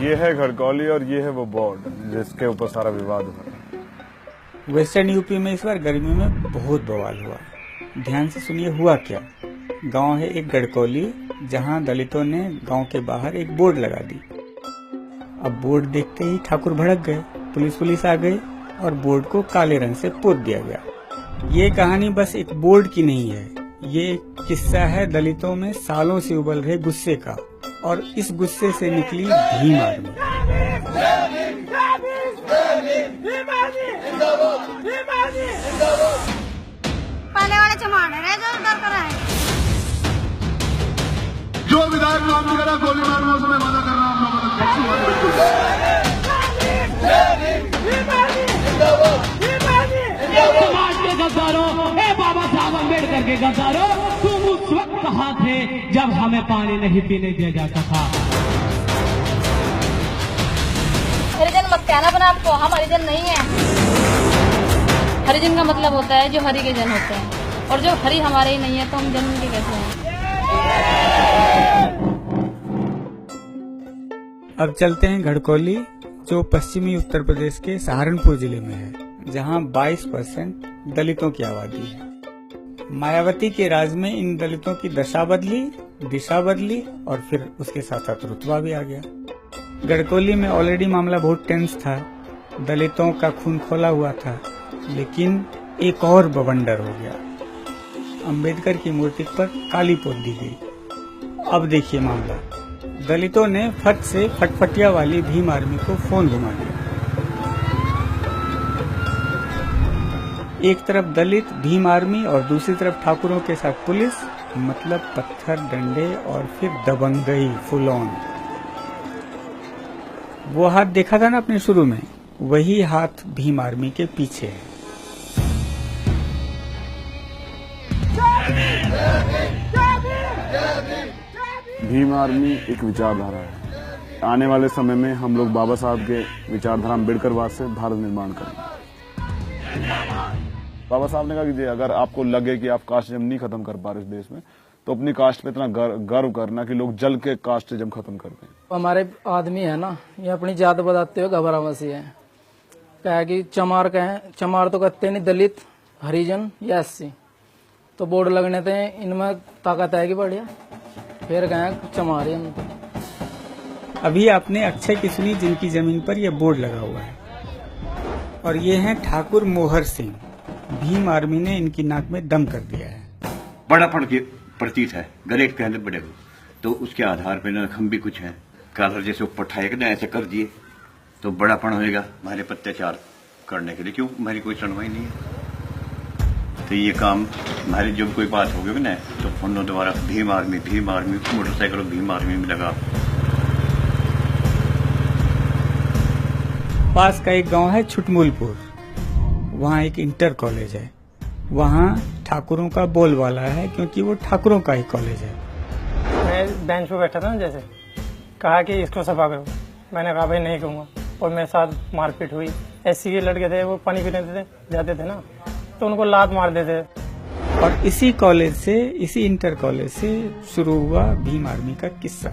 ये है घड़कौली और ये है वो बोर्ड जिसके ऊपर सारा विवाद हुआ। वेस्टर्न यूपी में इस बार गर्मी में बहुत बवाल हुआ। ध्यान से सुनिए हुआ क्या। गांव है एक गड़कौली, जहां दलितों ने गांव के बाहर एक बोर्ड लगा दी। अब बोर्ड देखते ही ठाकुर भड़क गए, पुलिस आ गई और बोर्ड को काले रंग से पोत दिया गया। ये कहानी बस एक बोर्ड की नहीं है, ये एक किस्सा है दलितों में सालों से उबल रहे गुस्से का, और इस गुस्से से निकली भीम आर्मी। पहले वाले जमाने रहे जो डर कर रहे हैं। जो विधायक काम नहीं करा गोली मारना उसमें मना करना आप लोगों समाज के गद्दारों, बाबा साहब अम्बेडकर के गद्दारों, तुम उस वक्त कहाँ थे जब हमें पानी नहीं पीने दिया जाता था। हरिजन मत कहना बना आपको, हम हरिजन नहीं है। हरिजन का मतलब होता है जो हरि के जन होते हैं, और जो हरि हमारे ही नहीं है तो हम जन के कैसे हैं। अब चलते हैं घड़कौली, जो पश्चिमी उत्तर प्रदेश के सहारनपुर जिले में है, जहां 22% दलितों की आबादी है। मायावती के राज में इन दलितों की दशा बदली, दिशा बदली और फिर उसके साथ साथ रुतबा भी आ गया। गड़कौली में ऑलरेडी मामला बहुत टेंस था, दलितों का खून खोला हुआ था, लेकिन एक और बवंडर हो गया। अंबेडकर की मूर्ति पर काली पोत दी गई। अब देखिए मामला, दलितों ने फट से फटफटिया वाली भीम आर्मी को फोन घुमा दिया। एक तरफ दलित भीम आर्मी और दूसरी तरफ ठाकुरों के साथ पुलिस, मतलब पत्थर डंडे और फिर दबंगई फुल ऑन। वो हाथ देखा था ना आपने शुरू में, वही हाथ भीम आर्मी के पीछे है। भीम आर्मी एक विचारधारा है। आने वाले समय में हम लोग बाबा साहब के विचारधारा अम्बेडकरवाद से भारत निर्माण करेंगे। बाबा साहब ने कहा कि अगर आपको लगे कि आप कास्टिज्म नहीं खत्म कर पा रहे इस देश में, तो अपनी कास्ट पे इतना गर्व करना कि लोग जल के कास्टिज्म खत्म कर दें। हमारे आदमी है ना, ये अपनी जात बताते हुए घबरावसी है। क्या कि चमार कहें, चमार तो कहते नहीं, दलित हरिजन या एससी, तो बोर्ड लगने थे इनमें ताकत है कि बढ़िया, फिर कहें चमार ही हम तो। अभी आपने अक्षय की सुनी, जिनकी जमीन पर यह बोर्ड लगा हुआ है, और ये हैं ठाकुर मोहर सिंह। भीम आर्मी ने इनकी नाक में दम कर दिया है। बड़ापन की प्रतीत है, गलेट के अंदर बड़े हो, तो उसके आधार पर न हम भी कुछ हैं। कालर जैसे ऊपर ठाए ना ऐसे कर दिए तो बड़ापन होएगा हमारे पर अत्याचार करने के लिए। क्यों, हमारी कोई सुनवाई नहीं है। तो ये काम हमारी जब कोई बात होगी ना, तो फोनों द्वारा भीम आर्मी मोटरसाइकिलों भीम आर्मी में लगा। पास का एक गांव है छुटमुलपुर, वहाँ एक इंटर कॉलेज है। वहाँ ठाकुरों का बोलबाला है, क्योंकि वो ठाकुरों का ही कॉलेज है। मैं बेंच पे बैठा था ना, जैसे कहा कि इसको सफा करो, मैंने कहा भाई नहीं कहूँगा, और मेरे साथ मारपीट हुई। एससी के लड़के थे, वो पानी पीने जाते थे ना, तो उनको लात मार देते। और इसी कॉलेज से, इसी इंटर कॉलेज से शुरू हुआ भीम आर्मी का किस्सा।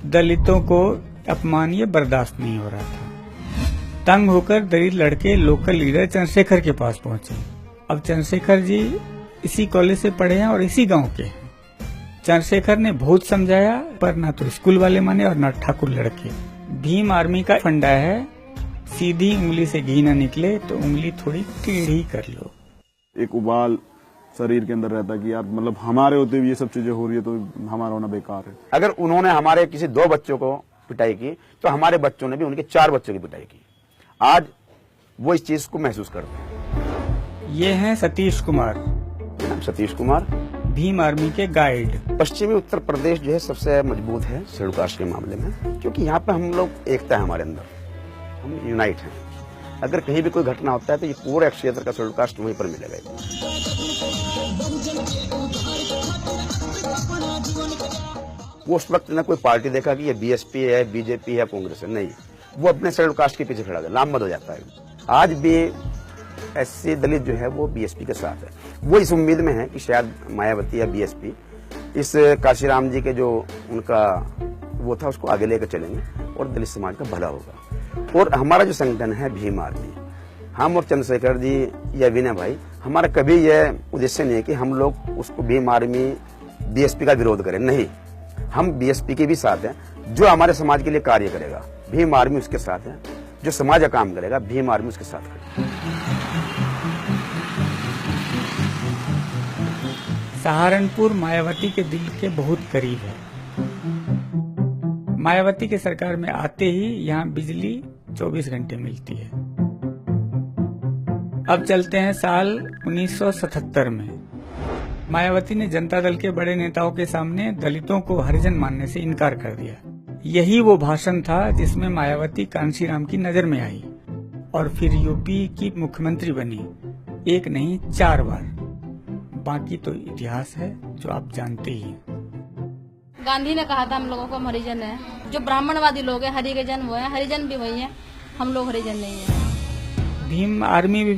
दलितों को अपमान ये बर्दाश्त नहीं हो रहा था। तंग होकर दलित लड़के लोकल लीडर चंद्रशेखर के पास पहुंचे। अब चंद्रशेखर जी इसी कॉलेज से पढ़े हैं और इसी गांव के हैं। चंद्रशेखर ने बहुत समझाया, पर ना तो स्कूल वाले माने और ना ठाकुर लड़के। भीम आर्मी का फंडा है, सीधी उंगली से घी न निकले तो उंगली थोड़ी टेढ़ी कर लो। एक उबाल शरीर के अंदर रहता है कि यार, मतलब हमारे होते हुए ये सब चीजें हो रही है तो हमारा होना बेकार है। अगर उन्होंने हमारे किसी 2 बच्चों को पिटाई की, तो हमारे बच्चों ने भी उनके 4 बच्चों की पिटाई की। आज वो इस चीज को महसूस करते हैं। ये हैं सतीश कुमार। सतीश कुमार भीम आर्मी के गाइड। पश्चिमी उत्तर प्रदेश जो है सबसे मजबूत है शेड्यूल कास्ट के मामले में, क्योंकि यहाँ पे हम लोग एकता है, हमारे अंदर हम यूनाइट हैं। अगर कहीं भी कोई घटना होता है तो ये पूरे क्षेत्र का शेड्यूल कास्ट वहीं पर मिलेगा। उस वक्त न कोई पार्टी देखा कि ये बीएसपी है, बीजेपी है, कांग्रेस है, नहीं, वो अपने शेड्यूल कास्ट के पीछे खड़ा है, लामबंद हो जाता है। आज भी एससी दलित जो है वो बीएसपी के साथ है। वो इस उम्मीद में है कि शायद मायावती या बीएसपी इस काशीराम जी के जो उनका वो था उसको आगे लेकर चलेंगे और दलित समाज का भला होगा। और हमारा जो संगठन है भीम आर्मी, हम और चंद्रशेखर जी या विनय भाई, हमारा कभी यह उद्देश्य नहीं है कि हम लोग उसको भीम आर्मी बीएसपी का विरोध करें, नहीं। हम बीएसपी के भी साथ हैं, जो हमारे समाज के लिए कार्य करेगा भीम आर्मी उसके साथ है, जो समाज का काम करेगा भीम आर्मी उसके साथ करेगा। सहारनपुर मायावती के दिल के बहुत करीब है। मायावती के सरकार में आते ही यहाँ बिजली 24 घंटे मिलती है। अब चलते हैं साल 1977 में। मायावती ने जनता दल के बड़े नेताओं के सामने दलितों को हरिजन मानने से इनकार कर दिया। यही वो भाषण था जिसमें मायावती कांशीराम की नजर में आई और फिर यूपी की मुख्यमंत्री बनी, एक नहीं 4 बार। बाकी तो इतिहास है जो आप जानते ही हैं। गांधी ने कहा था हम लोगों को हम हरिजन है। जो ब्राह्मणवादी लोग हैं हरि के जन वो है, हरिजन भी वही है, हम लोग हरिजन नहीं है। भीम आर्मी में भी